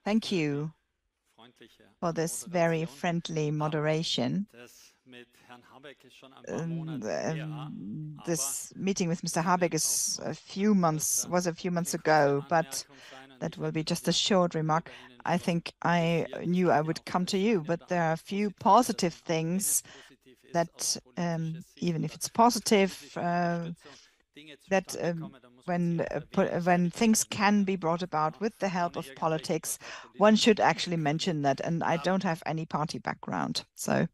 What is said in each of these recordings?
Thank you for this very friendly moderation. This meeting with Mr. Habeck was a few months ago, but that will be just a short remark. I think I knew I would come to you, but there are a few positive things that, even if it's positive, that when things can be brought about with the help of politics, one should actually mention that. And I don't have any party background, so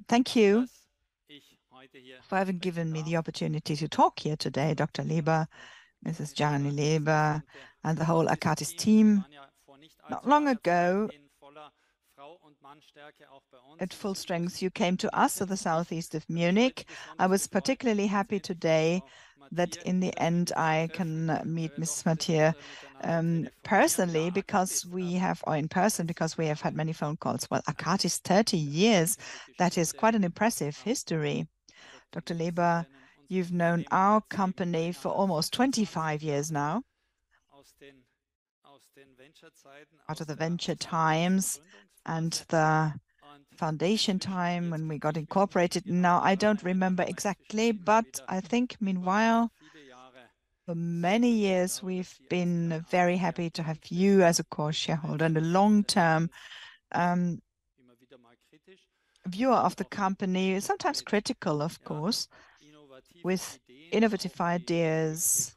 thank you for having given me the opportunity to talk here today, Dr. Leber, Mrs. Jani Leber, and the whole ACATIS team. Not long ago, at full strength, you came to us to the southeast of Munich. I was particularly happy today that in the end I can meet Mrs. Mathieu personally, because we have, or in person, because we have had many phone calls. Well, ACATIS 30 years, that is quite an impressive history. Dr. Leber, you've known our company for almost 25 years now, out of the venture times and the foundation time when we got incorporated. Now, I don't remember exactly, but I think meanwhile, for many years, we've been very happy to have you as a core shareholder and a long-term viewer of the company, sometimes critical, of course, with innovative ideas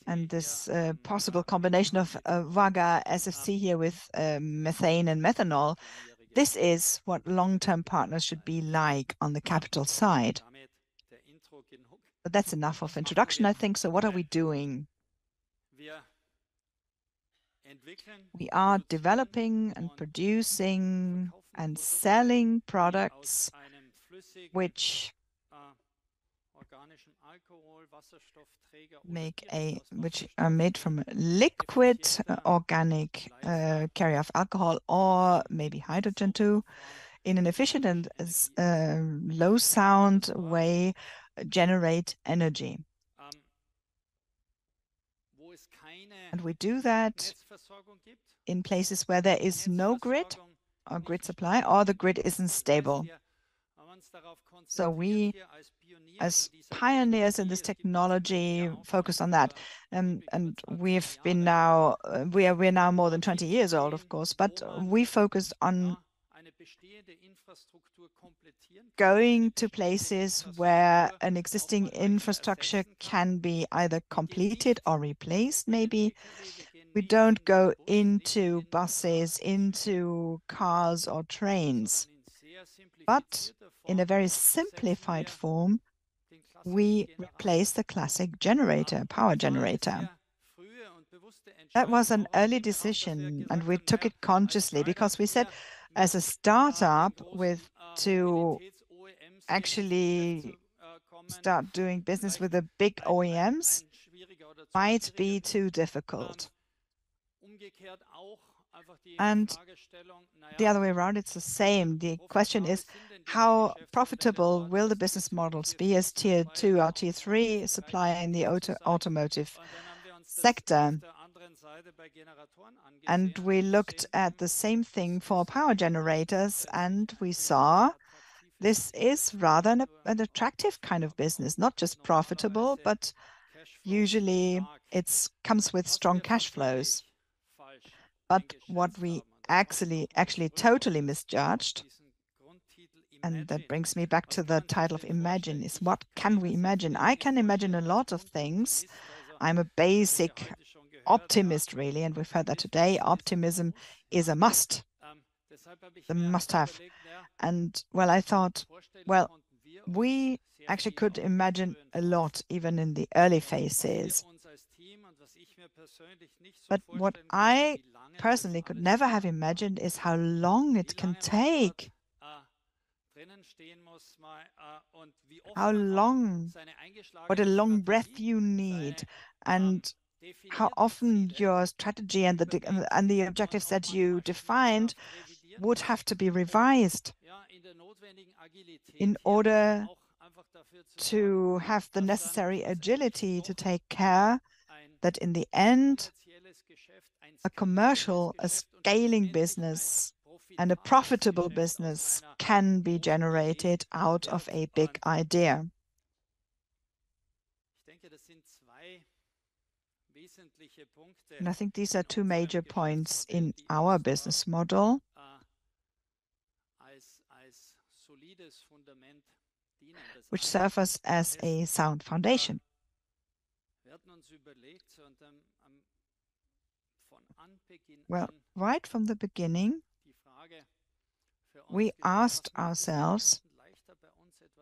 and this possible combination of Vaga SFC here with methane and methanol. This is what long-term partners should be like on the capital side. But that's enough of introduction, I think. So what are we doing? We are developing and producing and selling products which are made from liquid organic carrier of alcohol, or maybe hydrogen too, in an efficient and low sound way, generate energy. And we do that in places where there is no grid or grid supply, or the grid isn't stable. So we, as pioneers in this technology, focus on that. And we've been now, we're now more than 20 years old, of course, but we focused on going to places where an existing infrastructure can be either completed or replaced, maybe. We don't go into buses, into cars or trains, but in a very simplified form, we replace the classic generator, power generator. That was an early decision, and we took it consciously because we said, as a startup, to actually start doing business with the big OEMs might be too difficult. And the other way around, it's the same. The question is, how profitable will the business models be as tier 2 or tier 3 supplier in the automotive sector? And we looked at the same thing for power generators, and we saw this is rather an attractive kind of business, not just profitable, but usually it comes with strong cash flows. But what we actually totally misjudged, and that brings me back to the title of Imagine, is what can we imagine? I can imagine a lot of things. I'm a basic optimist, really, and we've heard that today. Optimism is a must, the must-have. And well, I thought, well, we actually could imagine a lot, even in the early phases. But what I personally could never have imagined is how long it can take. How long, what a long breath you need, and how often your strategy and the objectives that you defined would have to be revised in order to have the necessary agility to take care that in the end, a commercial, a scaling business, and a profitable business can be generated out of a big idea. And I think these are two major points in our business model, which serve us as a sound foundation. Well, right from the beginning, we asked ourselves,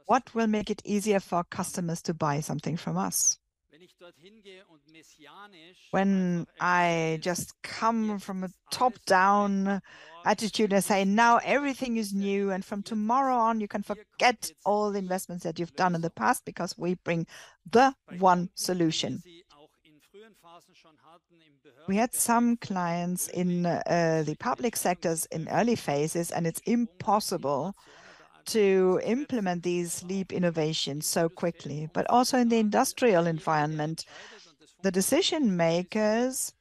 what will make it easier for customers to buy something from us? When I just come from a top-down attitude and say, now everything is new, and from tomorrow on, you can forget all the investments that you've done in the past because we bring the one solution. We had some clients in the public sectors in early phases, and it's impossible to implement these leap innovations so quickly. But also in the industrial environment, the decision makers,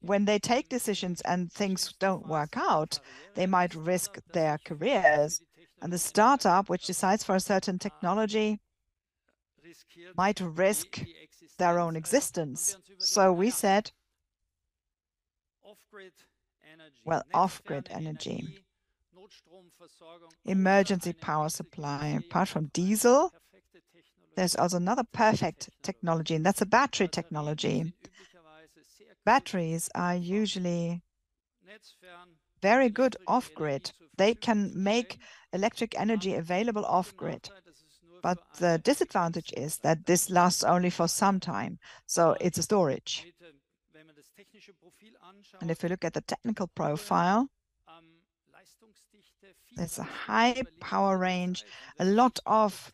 when they take decisions and things don't work out, they might risk their careers. And the startup, which decides for a certain technology, might risk their own existence. So we said, well, off-grid energy, emergency power supply. Apart from diesel, there's also another perfect technology, and that's a battery technology. Batteries are usually very good off-grid. They can make electric energy available off-grid. But the disadvantage is that this lasts only for some time. So it's a storage. And if you look at the technical profile, there's a high power range, a lot of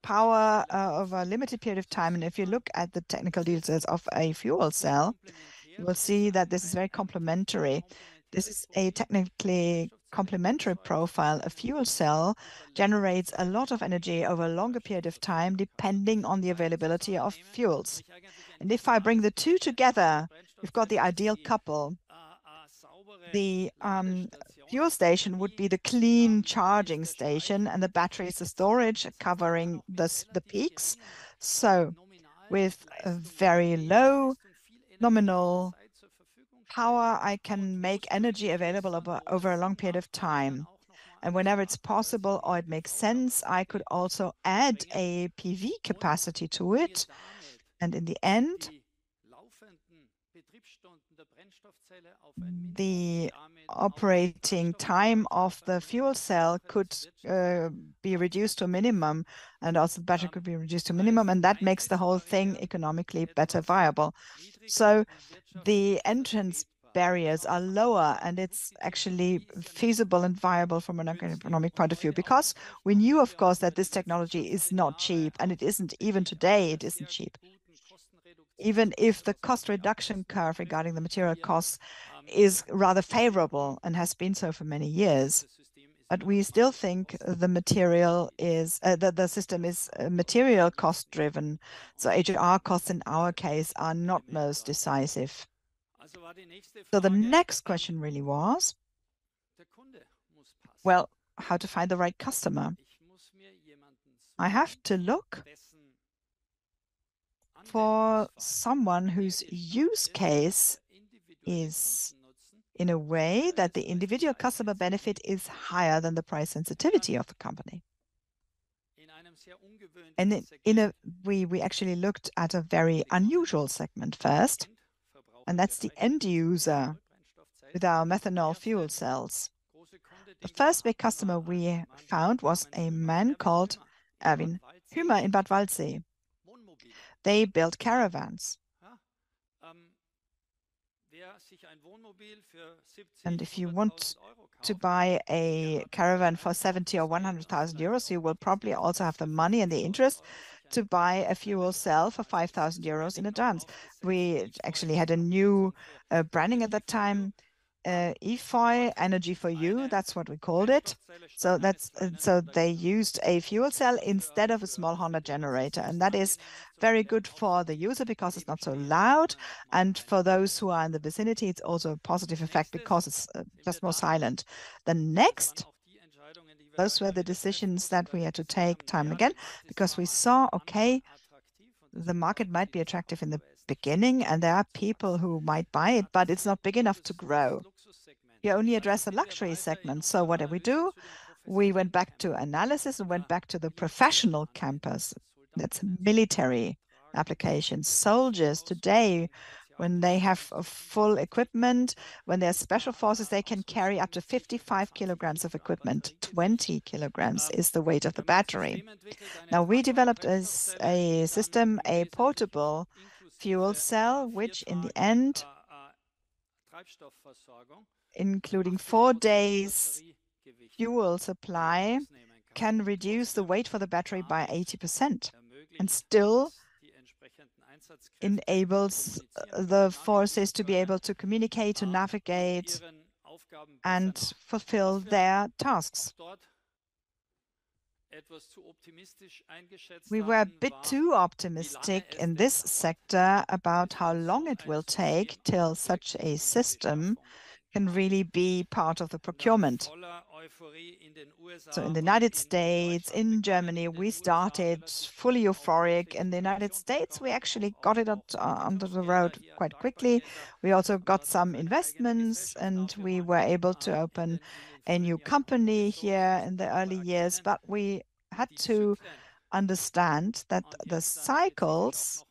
power over a limited period of time. And if you look at the technical details of a fuel cell, you will see that this is very complementary. This is a technically complementary profile. A fuel cell generates a lot of energy over a longer period of time, depending on the availability of fuels. And if I bring the two together, we've got the ideal couple. The fuel station would be the clean charging station, and the battery is the storage covering the peaks. So with a very low nominal power, I can make energy available over a long period of time. And whenever it's possible or it makes sense, I could also add a PV capacity to it. And in the end, the operating time of the fuel cell could be reduced to a minimum, and also the battery could be reduced to a minimum, and that makes the whole thing economically better viable. So the entrance barriers are lower, and it's actually feasible and viable from an economic point of view, because we knew, of course, that this technology is not cheap, and it isn't even today, it isn't cheap. Even if the cost reduction curve regarding the material costs is rather favorable and has been so for many years. But we still think the material is the system is material cost driven. So HR costs in our case are not most decisive. So the next question really was, well, how to find the right customer? I have to look for someone whose use case is in a way that the individual customer benefit is higher than the price sensitivity of the company. And we actually looked at a very unusual segment first, and that's the end user with our methanol fuel cells. The first big customer we found was a man called Erwin Hümer in Bad Waldsee. They built caravans. And if you want to buy a caravan for 70 or 100,000 euros, you will probably also have the money and the interest to buy a fuel cell for 5,000 euros in advance. We actually had a new branding at that time. EFOI, energy for you, that's what we called it. So they used a fuel cell instead of a small Honda generator, and that is very good for the user because it's not so loud, and for those who are in the vicinity, it's also a positive effect because it's just more silent. The next, those were the decisions that we had to take time and again because we saw, okay, the market might be attractive in the beginning, and there are people who might buy it, but it's not big enough to grow. You only address the luxury segment. So what did we do? We went back to analysis and went back to the professional campus. That's military applications. Soldiers today, when they have a full equipment, when they're special forces, they can carry up to 55 kilograms of equipment. 20 kilograms is the weight of the battery. Now, we developed as a system, a portable fuel cell, which in the end, including 4 days fuel supply, can reduce the weight for the battery by 80% and still enables the forces to be able to communicate, to navigate, and fulfill their tasks. We were a bit too optimistic in this sector about how long it will take till such a system can really be part of the procurement. So in the United States, in Germany, we started fully euphoric. In the United States, we actually got it onto the road quite quickly. We also got some investments, and we were able to open a new company here in the early years. But we had to understand that the cycles,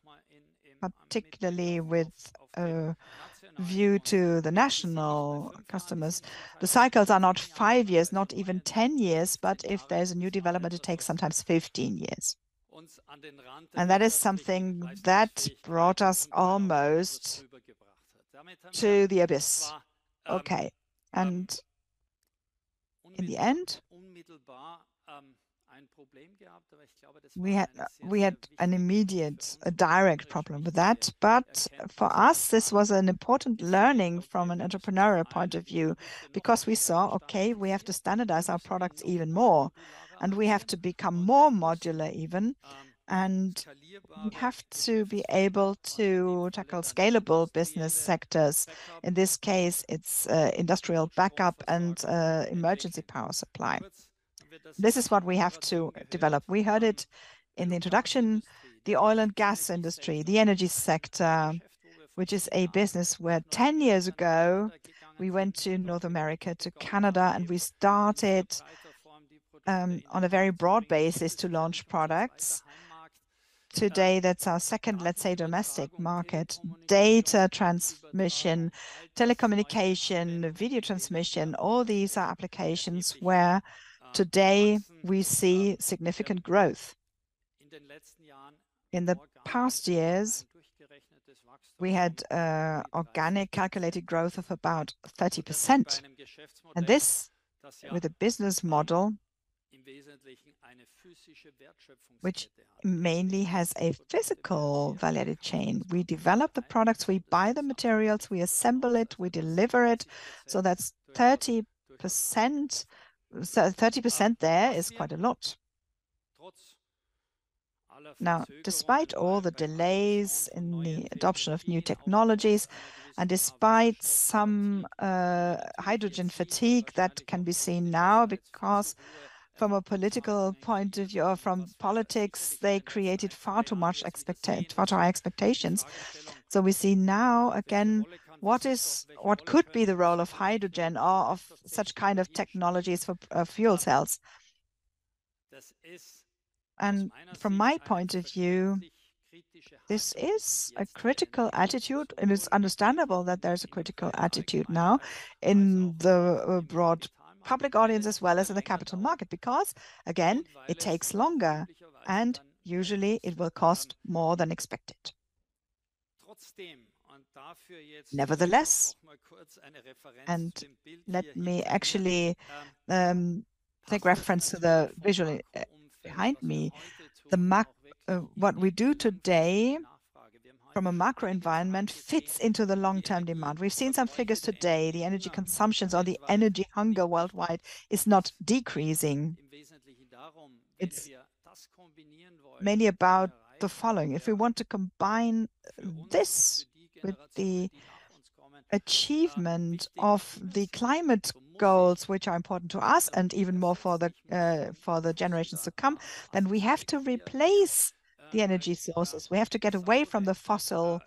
particularly with view to the national customers, the cycles are not 5 years, not even 10 years, but if there's a new development, it takes sometimes 15 years. And that is something that brought us almost to the abyss. Okay. And in the end, we had an immediate, a direct problem with that. But for us, this was an important learning from an entrepreneurial point of view, because we saw, okay, we have to standardize our products even more, and we have to become more modular even, and we have to be able to tackle scalable business sectors. In this case, it's industrial backup and emergency power supply. This is what we have to develop. We heard it in the introduction, the oil and gas industry, the energy sector, which is a business where 10 years ago, we went to North America, to Canada, and we started on a very broad basis to launch products. Today, that's our second, let's say, domestic market. Data transmission, telecommunication, video transmission, all these are applications where today we see significant growth. In the past years, we had organic calculated growth of about 30%. And this with a business model which mainly has a physical value-added chain. We develop the products, we buy the materials, we assemble it, we deliver it. So that's 30%. So 30% there is quite a lot. Now, despite all the delays in the adoption of new technologies, and despite some hydrogen fatigue that can be seen now, because from a political point of view, or from politics, they created far too high expectations. So we see now again what could be the role of hydrogen or of such kind of technologies for fuel cells. And from my point of view, this is a critical attitude, and it's understandable that there's a critical attitude now in the broad public audience as well as in the capital market, because, again, it takes longer and usually it will cost more than expected. Nevertheless, and let me actually take reference to the visual behind me, what we do today from a macro environment fits into the long-term demand. We've seen some figures today. The energy consumptions or the energy hunger worldwide is not decreasing. It's mainly about the following. If we want to combine this with the achievement of the climate goals, which are important to us and even more for the generations to come, then we have to replace the energy sources. We have to get away from the fossil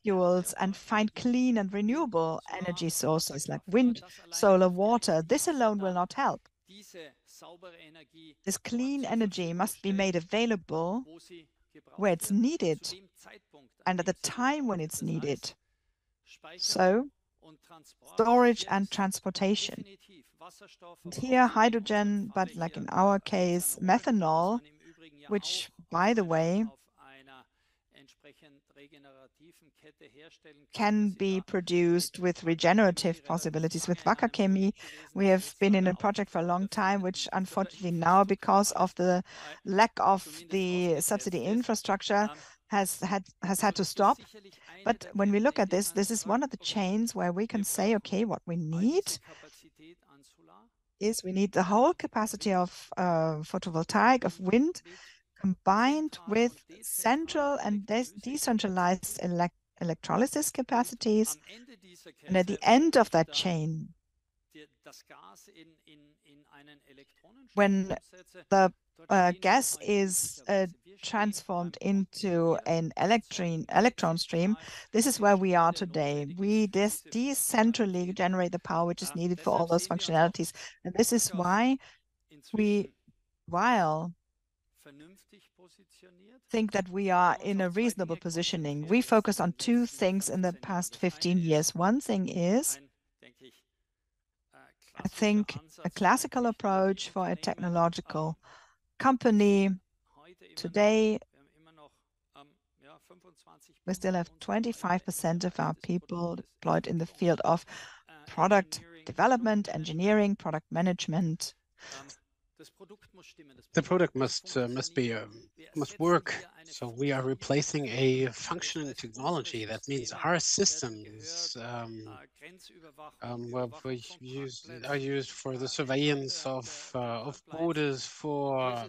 fuels and find clean and renewable energy sources like wind, solar, water. This alone will not help. This clean energy must be made available where it's needed and at the time when it's needed. So, storage and transportation. And here, hydrogen, but like in our case, methanol, which, by the way, can be produced with regenerative possibilities. With Wacker Chemie, we have been in a project for a long time, which unfortunately now, because of the lack of the subsidy infrastructure, has had to stop. But when we look at this, this is one of the chains where we can say, okay, what we need is we need the whole capacity of photovoltaic, of wind, combined with central and decentralized electrolysis capacities. And at the end of that chain, when the gas is transformed into an electron stream, this is where we are today. We decentrally generate the power which is needed for all those functionalities. And this is why we, while think that we are in a reasonable positioning. We focus on two things in the past 15 years. One thing is, I think, a classical approach for a technological company. Today, we still have 25% of our people deployed in the field of product development, engineering, product management. The product must work. So we are replacing a functioning technology. That means our systems are used for the surveillance of borders, for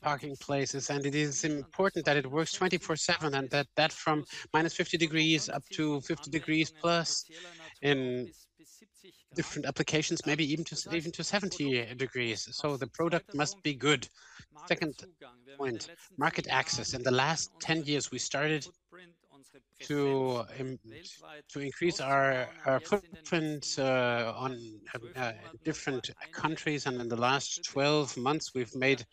parking places, and it is important that it works 24/7, and that from minus 50 degrees up to 50 degrees plus in different applications, maybe even to 70 degrees. So the product must be good. Second point, market access. In the last 10 years, we started to increase our footprint on different countries. And in the last 12 months, we've made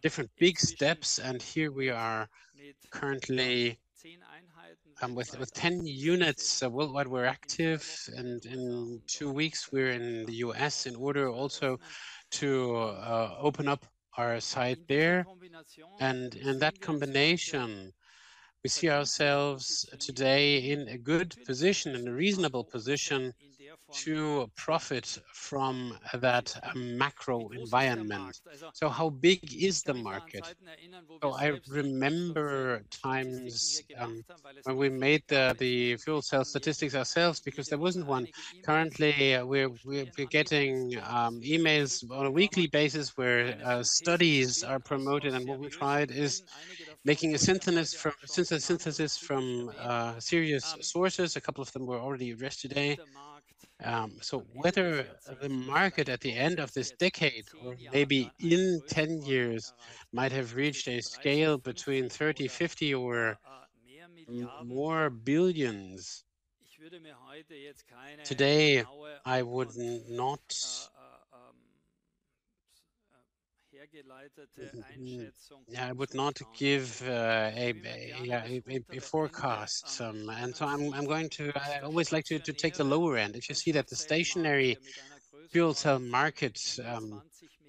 different big steps. And here we are currently with 10 units worldwide. We're active, and in 2 weeks we're in the US in order also to open up our site there. And in that combination, we see ourselves today in a good position, in a reasonable position, to profit from that macro environment. So how big is the market? So I remember times when we made the fuel cell statistics ourselves, because there wasn't one. Currently, we're getting emails on a weekly basis where studies are promoted, and what we tried is making a synthesis from serious sources. A couple of them were already addressed today. So whether the market at the end of this decade, or maybe in 10 years, might have reached a scale between 30, 50 or more billions. Today, I would not give a forecast, and so I always like to take the lower end. If you see that the stationary fuel cell market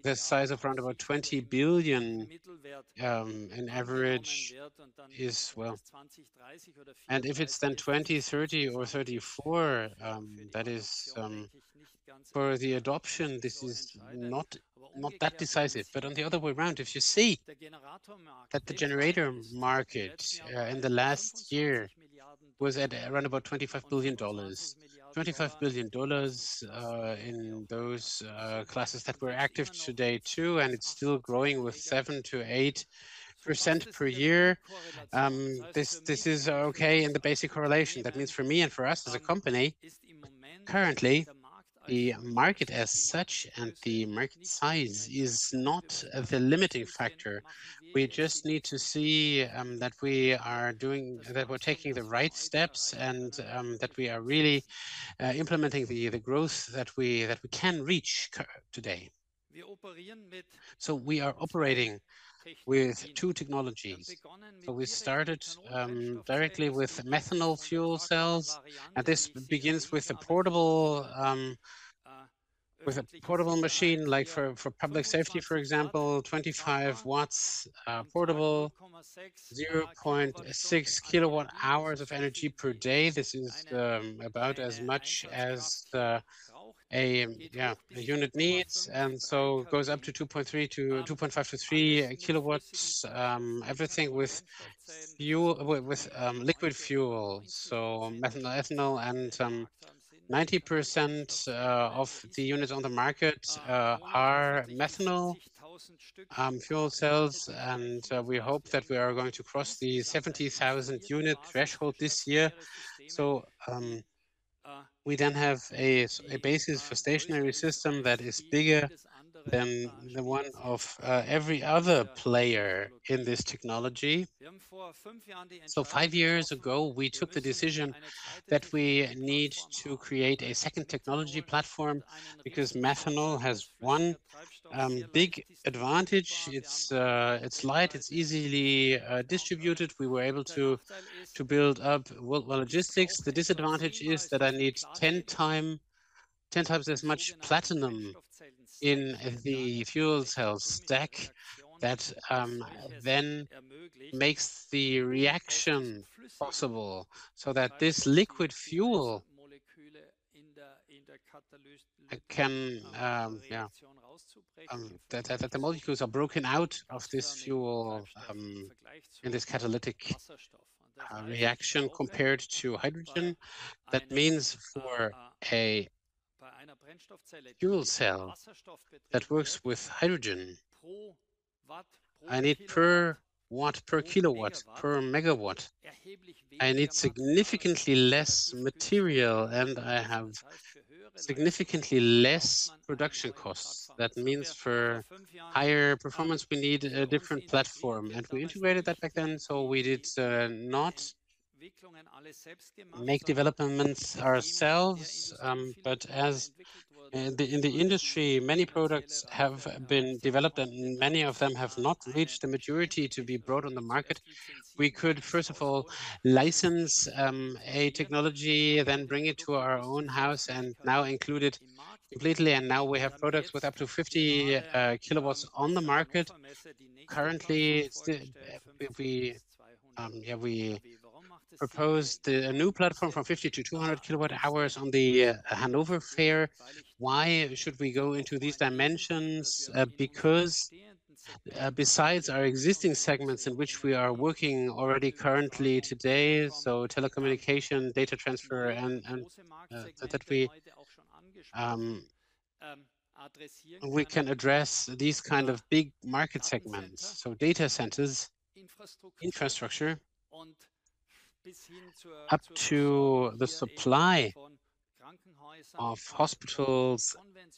the size of around about 20 billion in average is, well, and if it's then 20, 30 or 34, that is for the adoption, this is not that decisive. But on the other way around, if you see that the generator market in the last year was at around about $25 billion. $25 billion in those classes that were active today too, and it's still growing with 7 to 8% per year. This is okay in the basic correlation. That means for me and for us as a company, currently the market as such and the market size is not the limiting factor. We just need to see that we're taking the right steps, and that we are really implementing the growth that we can reach today. So we are operating with two technologies. So we started directly with methanol fuel cells, and this begins with a portable machine, like for public safety, for example, 25 watts portable, 0.6 kilowatt hours of energy per day. This is about as much as a unit needs, and so goes up to 2.3 to 2.5 to 3 kilowatts. Everything with fuel, with liquid fuel, so methanol, ethanol, and 90% of the units on the market are methanol fuel cells, and we hope that we are going to cross the 70,000 unit threshold this year. So we then have a basis for stationary system that is bigger than the one of every other player in this technology. So 5 years ago, we took the decision that we need to create a second technology platform, because methanol has one big advantage. It's light, it's easily distributed. We were able to build up worldwide logistics. The disadvantage is that I need 10 times as much platinum in the fuel cell stack. That then makes the reaction possible, so that this liquid fuel can that the molecules are broken out of this fuel in this catalytic reaction compared to hydrogen. That means for a fuel cell that works with hydrogen, I need per watt, per kilowatt, per megawatt, I need significantly less material, and I have significantly less production costs. That means for higher performance, we need a different platform, and we integrated that back then. So we did not make developments ourselves, but as in the industry, many products have been developed, and many of them have not reached the maturity to be brought on the market. We could, first of all, license a technology, then bring it to our own house, and now include it completely. And now we have products with up to 50 kilowatts on the market. Currently, we proposed a new platform from 50 to 200 kilowatt hours on the Hanover Fair. Why should we go into these dimensions? Because besides our existing segments in which we are working already currently today, so telecommunication, data transfer, and that we can address these kind of big market segments. So data centers, infrastructure, up to the supply of hospitals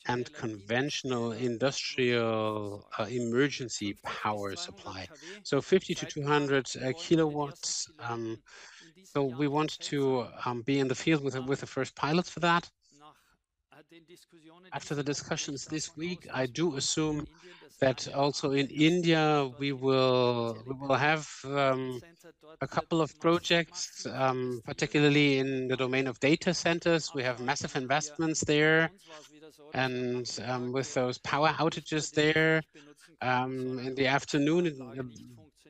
and conventional industrial emergency power supply. So 50 to 200 kilowatts. So we want to be in the field with the first pilots for that. after the discussions this week, I do assume that also in India we will have a couple of projects, particularly in the domain of data centers. We have massive investments there, and with those power outages there in the afternoon.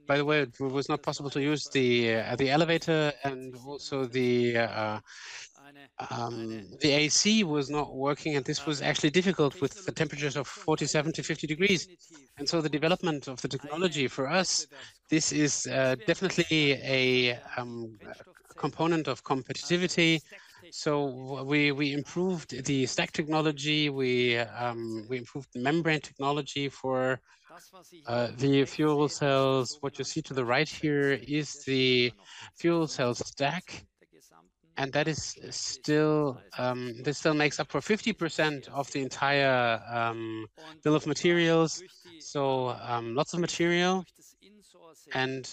By the way, it was not possible to use the elevator, and also the AC was not working, and this was actually difficult with the temperatures of 47 to 50 degrees. And so the development of the technology for us, this is definitely a component of competitivity. So we improved the stack technology, we improved the membrane technology for the fuel cells. What you see to the right here is the fuel cell stack, and that is still this still makes up for 50% of the entire bill of materials. So lots of material, and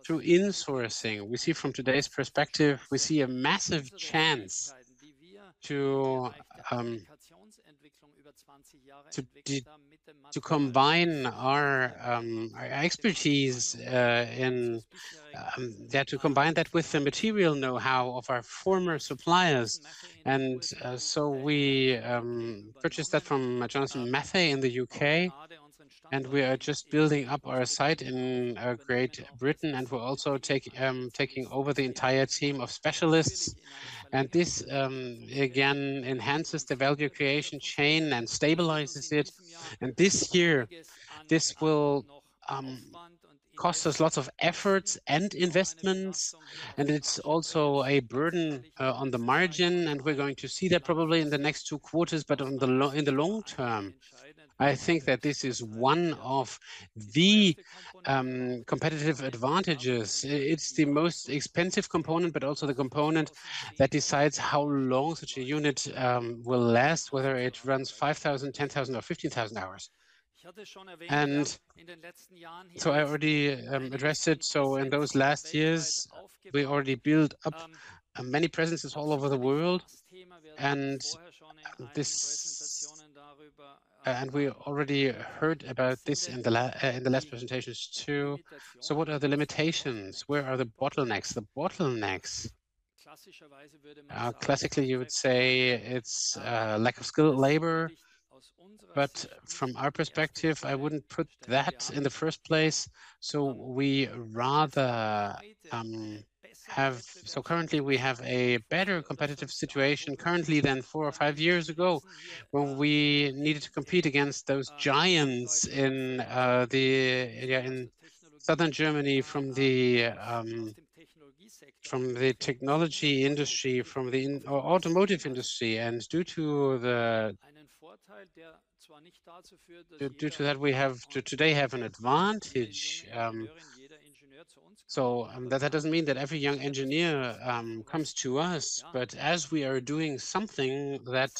through insourcing, we see from today's perspective, we see a massive chance to combine our expertise to combine that with the material know-how of our former suppliers. And so we purchased that from Jonathan Mathey in the UK, and we are just building up our site in Great Britain, and we're also taking over the entire team of specialists. And this again enhances the value creation chain and stabilizes it. And this year, this will cost us lots of efforts and investments, and it's also a burden on the margin. And we're going to see that probably in the next 2 quarters, but in the long term, I think that this is one of the competitive advantages. It's the most expensive component, but also the component that decides how long such a unit will last, whether it runs 5,000, 10,000, or 15,000 hours. And so I already addressed it. So in those last years, we already built up many presences all over the world, and and we already heard about this in the last presentations too. So what are the limitations? Where are the bottlenecks? The bottlenecks, classically, you would say it's lack of skilled labor. But from our perspective, I wouldn't put that in the first place. So we rather so currently we have a better competitive situation currently than 4 or 5 years ago, when we needed to compete against those giants in in southern Germany, from the technology industry, from the automotive industry. And due to that, we have today have an advantage. So that doesn't mean that every young engineer comes to us, but as we are doing something that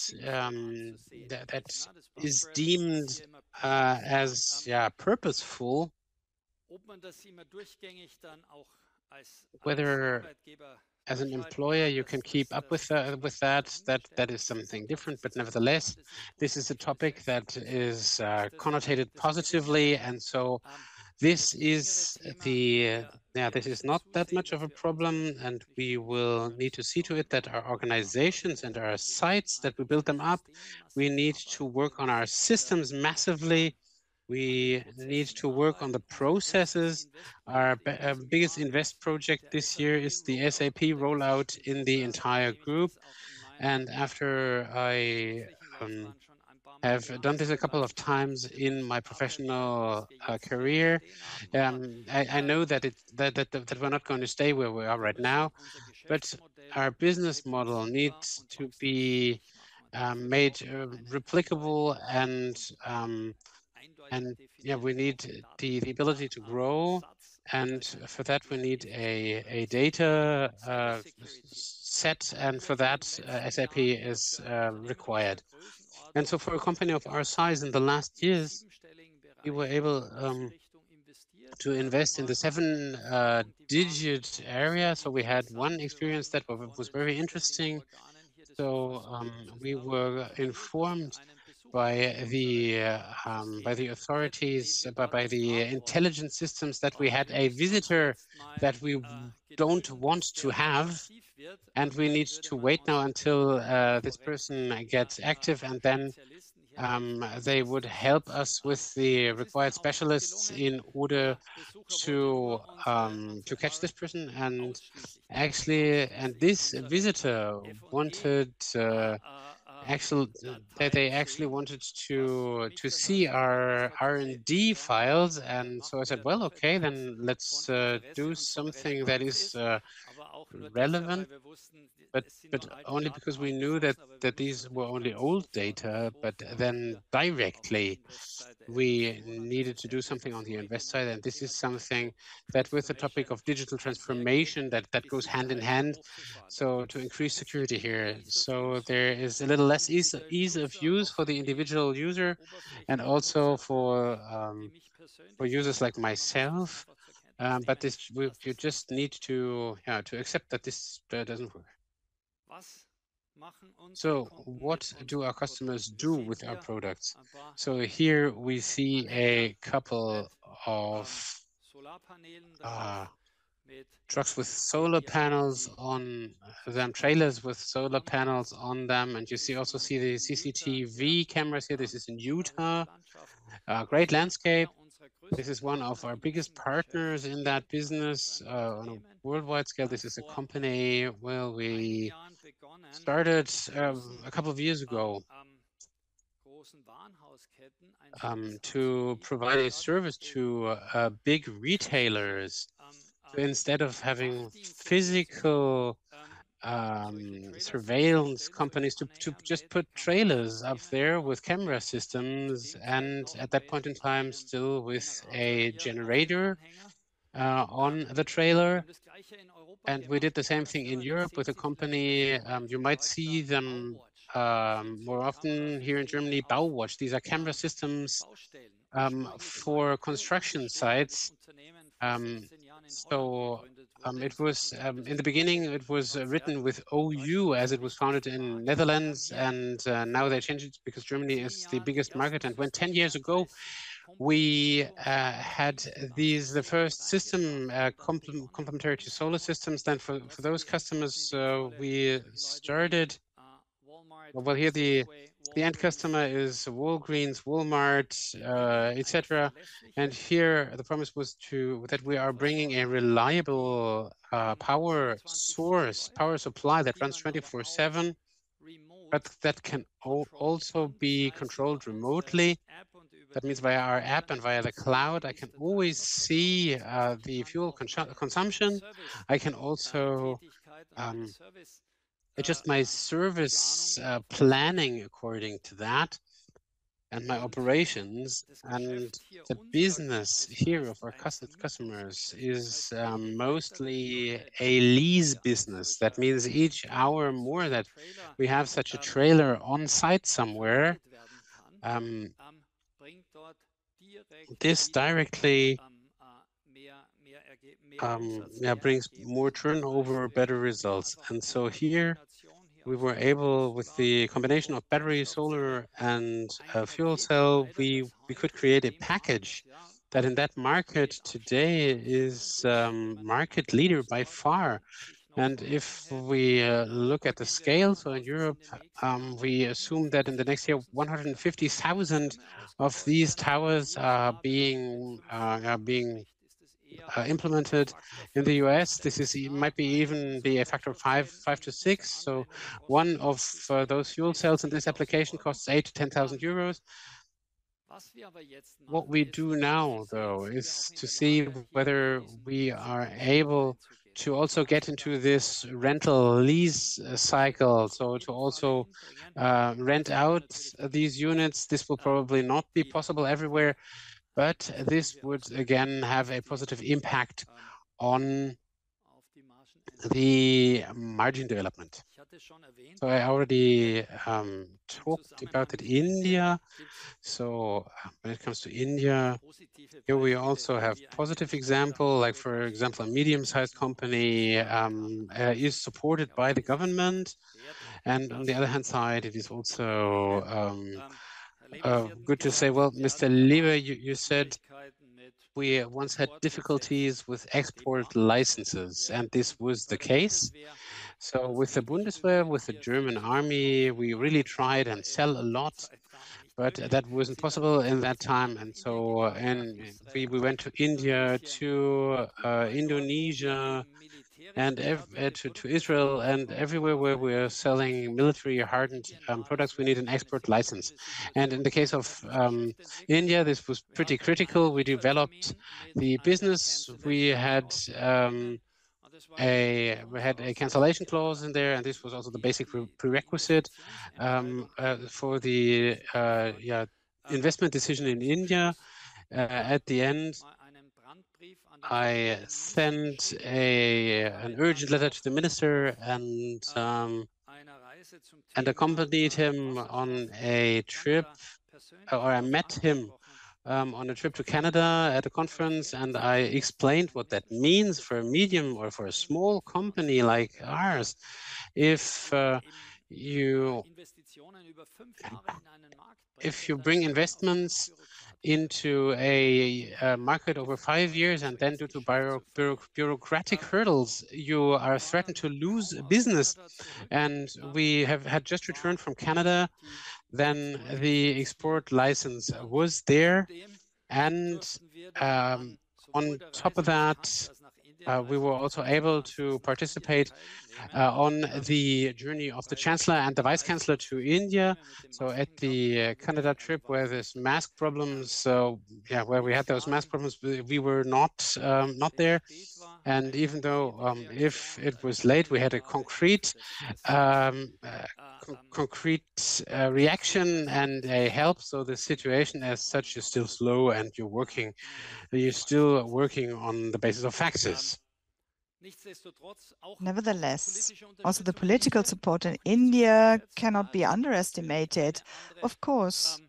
that is deemed as purposeful, whether as an employer you can keep up with that is something different. But nevertheless, this is a topic that is connotated positively, and so this is this is not that much of a problem, and we will need to see to it that our organizations and our sites, that we build them up. We need to work on our systems massively. We need to work on the processes. Our biggest invest project this year is the SAP rollout in the entire group. And after I have done this a couple of times in my professional career, I know that we're not going to stay where we are right now, but our business model needs to be made replicable, and we need the ability to grow, and for that we need a data set, and for that SAP is required. And so for a company of our size, in the last years, we were able to invest in the 7-digit area. So we had one experience that was very interesting. So we were informed by the authorities, by the intelligence systems, that we had a visitor that we don't want to have, and we need to wait now until this person gets active, and then they would help us with the required specialists in order to catch this person. And actually, and this visitor wanted they actually wanted to see our R&D files, and so I said, well, okay, then let's do something that is relevant, but only because we knew that these were only old data. But then directly we needed to do something on the invest side, and this is something that, with the topic of digital transformation, that goes hand in hand. So to increase security here, so there is a little less ease of use for the individual user, and also for users like myself. But you just need to accept that this doesn't work. So what do our customers do with our products? So here we see a couple of trucks with solar panels on them, trailers with solar panels on them, and you also see the CCTV cameras here. This is in Utah. Great landscape. This is one of our biggest partners in that business on a worldwide scale. This is a company, well, we started a couple of years ago to provide a service to big retailers. So instead of having physical surveillance companies, to just put trailers up there with camera systems, and at that point in time still with a generator on the trailer. And we did the same thing in Europe with a company. You might see them more often here in Germany, Bauwatch. These are camera systems for construction sites. It was in the beginning, it was written with OU, as it was founded in Netherlands, and now they changed it because Germany is the biggest market. And when 10 years ago we had the first system complementary to solar systems, then for those customers we started. Well, here the end customer is Walgreens, Walmart, etc. And here the promise was that we are bringing a reliable power supply that runs 24/7, but that can also be controlled remotely. That means via our app and via the cloud, I can always see the fuel consumption. I can also adjust my service planning according to that, and my operations. And the business here of our customers is mostly a lease business. That means each hour more that we have such a trailer on site somewhere, this directly brings more turnover, better results. And so here we were able, with the combination of battery, solar, and fuel cell, we could create a package that in that market today is market leader by far. And if we look at the scale, so in Europe, we assume that in the next year, 150,000 of these towers are being implemented. In the US, might even be a factor of five to six. So one of those fuel cells in this application costs 8,000 to 10,000 euros. What we do now, though, is to see whether we are able to also get into this rental lease cycle. So to also rent out these units. This will probably not be possible everywhere, but this would again have a positive impact on the margin development. So I already talked about it, India. So when it comes to India, here we also have positive example, like for example, a medium-sized company is supported by the government, And on the other hand side, it is also good to say, well, Mr. Lieber, you said we once had difficulties with export licenses, and this was the case. So with the Bundeswehr, with the German army, we really tried and sell a lot, but that wasn't possible in that time. And so we went to India, to Indonesia, and to Israel, and everywhere where we're selling military hardened products, we need an export license. And in the case of India, this was pretty critical. We developed the business. We had a cancellation clause in there, and this was also the basic prerequisite for the investment decision in India. At the end, I sent an urgent letter to the minister and accompanied him on a trip, or I met him on a trip to Canada at a conference, and I explained what that means for a medium or for a small company like ours. If you bring investments into a market over 5 years, and then due to bureaucratic hurdles, you are threatened to lose business. And we have had just returned from Canada. Then the export license was there. And on top of that, we were also able to participate on the journey of the Chancellor and the Vice Chancellor to India. So at the Canada trip, where there's mask problems, where we had those mask problems, we were not there. And even though if it was late, we had a concrete reaction and a help. So the situation as such is still slow, and you're still working on the basis of facts. Nevertheless, also the political support in India cannot be underestimated. Of course,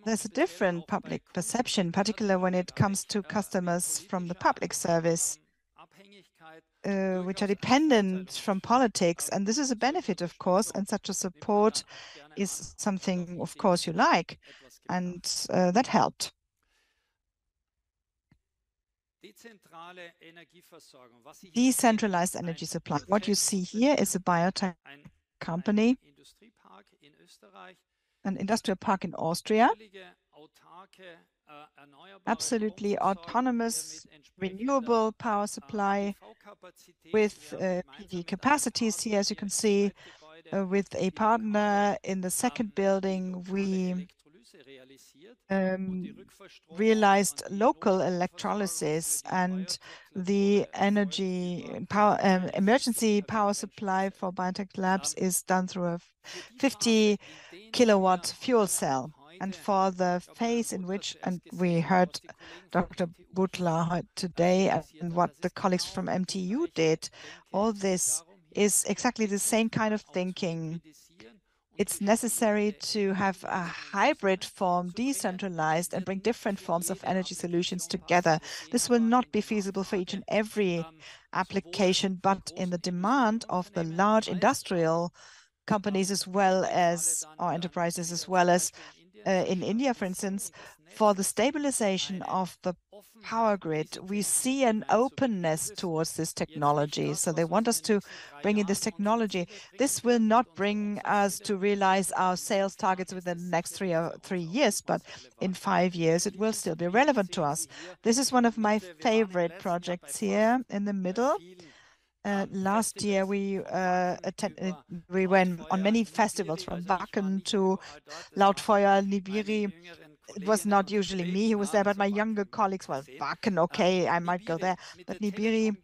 there's a different public perception, particularly when it comes to customers from the public service, which are dependent from politics. And this is a benefit, of course, and such a support is something, of course, you like, and that helped. Decentralized energy supply. What you see here is a biotech company, an industrial park in Austria, absolutely autonomous renewable power supply with PV capacities here, as you can see, with a partner in the second building. We realized local electrolysis, and the emergency power supply for biotech labs is done through a 50 kilowatt fuel cell. And for the phase in which, and we heard Dr. Butler today and what the colleagues from MTU did, all this is exactly the same kind of thinking. It's necessary to have a hybrid form, decentralized, and bring different forms of energy solutions together. This will not be feasible for each and every application, but in the demand of the large industrial companies as well as our enterprises, as well as in India, for instance, for the stabilization of the power grid, we see an openness towards this technology. So they want us to bring in this technology. This will not bring us to realize our sales targets within the next 3 years, but in 5 years, it will still be relevant to us. This is one of my favorite projects here in the middle. Last year, we went on many festivals, from Wacken to Lautfeuer, Nibiri. It was not usually me who was there, but my younger colleagues. Well, Wacken, okay, I might go there, but Nibiri,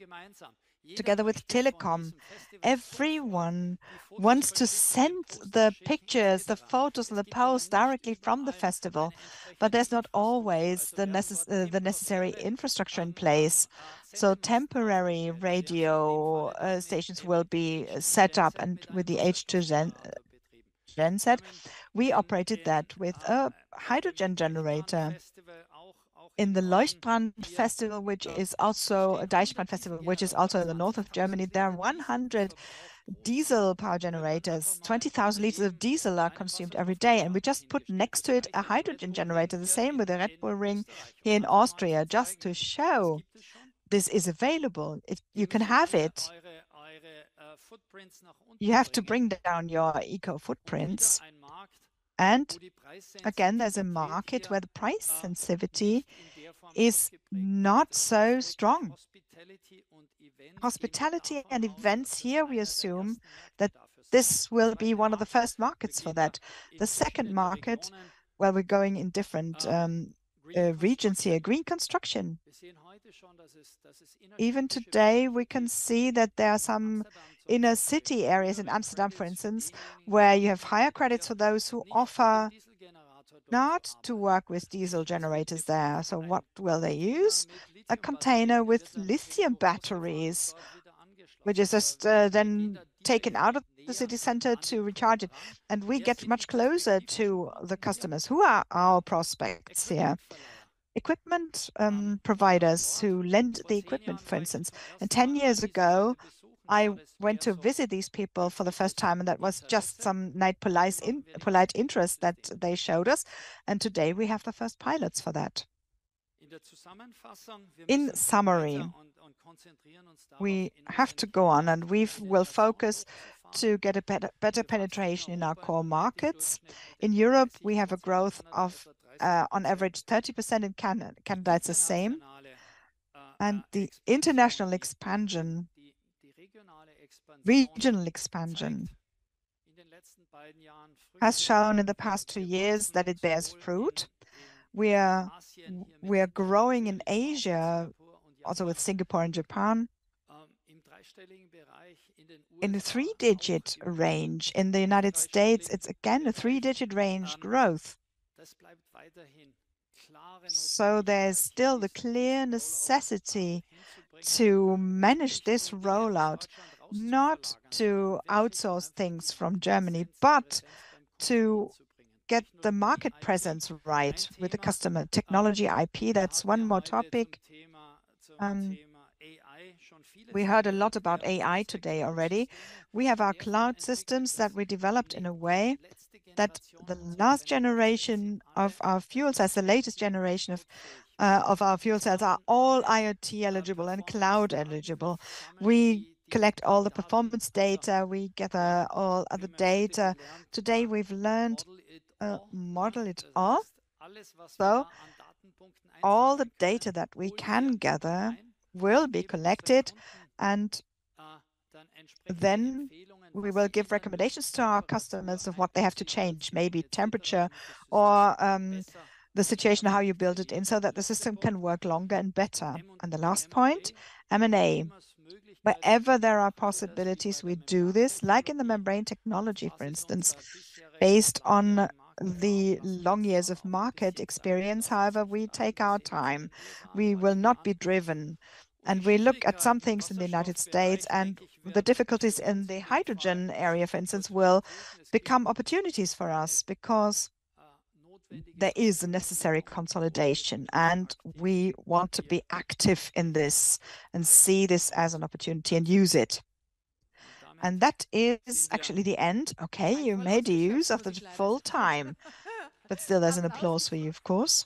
together with Telekom, everyone wants to send the pictures, the photos, and the posts directly from the festival, but there's not always the necessary infrastructure in place. So temporary radio stations will be set up, and with the H2 genset, we operated that with a hydrogen generator. In the Leuchtbrand Festival, which is also a Deichbrand Festival, which is also in the north of Germany, there are 100 diesel power generators. 20,000 liters of diesel are consumed every day, and we just put next to it a hydrogen generator, the same with the Red Bull Ring here in Austria, just to show this is available. You can have it. You have to bring down your eco footprints. And again, there's a market where the price sensitivity is not so strong. Hospitality and events here, we assume that this will be one of the first markets for that. The second market, well, we're going in different regions here, green construction. Even today, we can see that there are some inner city areas in Amsterdam, for instance, where you have higher credits for those who offer not to work with diesel generators there. So what will they use? A container with lithium batteries, which is just then taken out of the city center to recharge it. And we get much closer to the customers. Who are our prospects here? Equipment providers who lend the equipment, for instance. And 10 years ago, I went to visit these people for the first time, and that was just some polite interest that they showed us. And today we have the first pilots for that. In summary, we have to go on, and we will focus to get a better penetration in our core markets. In Europe, we have a growth of on average 30%. In Canada, it's the same. And the international expansion, regional expansion, has shown in the past 2 years that it bears fruit. We are growing in Asia, also with Singapore and Japan, in a 3-digit range. In the United States, it's again a 3-digit range growth. So there's still the clear necessity to manage this rollout, not to outsource things from Germany, but to get the market presence right with the customer. Technology IP, that's one more topic. We heard a lot about AI today already. We have our cloud systems that we developed in a way that the last generation of our fuel cells, the latest generation of our fuel cells, are all IoT eligible and cloud eligible. We collect all the performance data, we gather all other data. Today we've learned model it all. So all the data that we can gather will be collected, and then we will give recommendations to our customers of what they have to change, maybe temperature or the situation, how you build it in, so that the system can work longer and better. And the last point, M&A. Wherever there are possibilities, we do this, like in the membrane technology, for instance, based on the long years of market experience. However, we take our time. We will not be driven. And we look at some things in the United States, and the difficulties in the hydrogen area, for instance, will become opportunities for us because there is a necessary consolidation, and we want to be active in this and see this as an opportunity and use it. And that is actually the end. Okay, you made use of the full time, but still there's an applause for you, of course.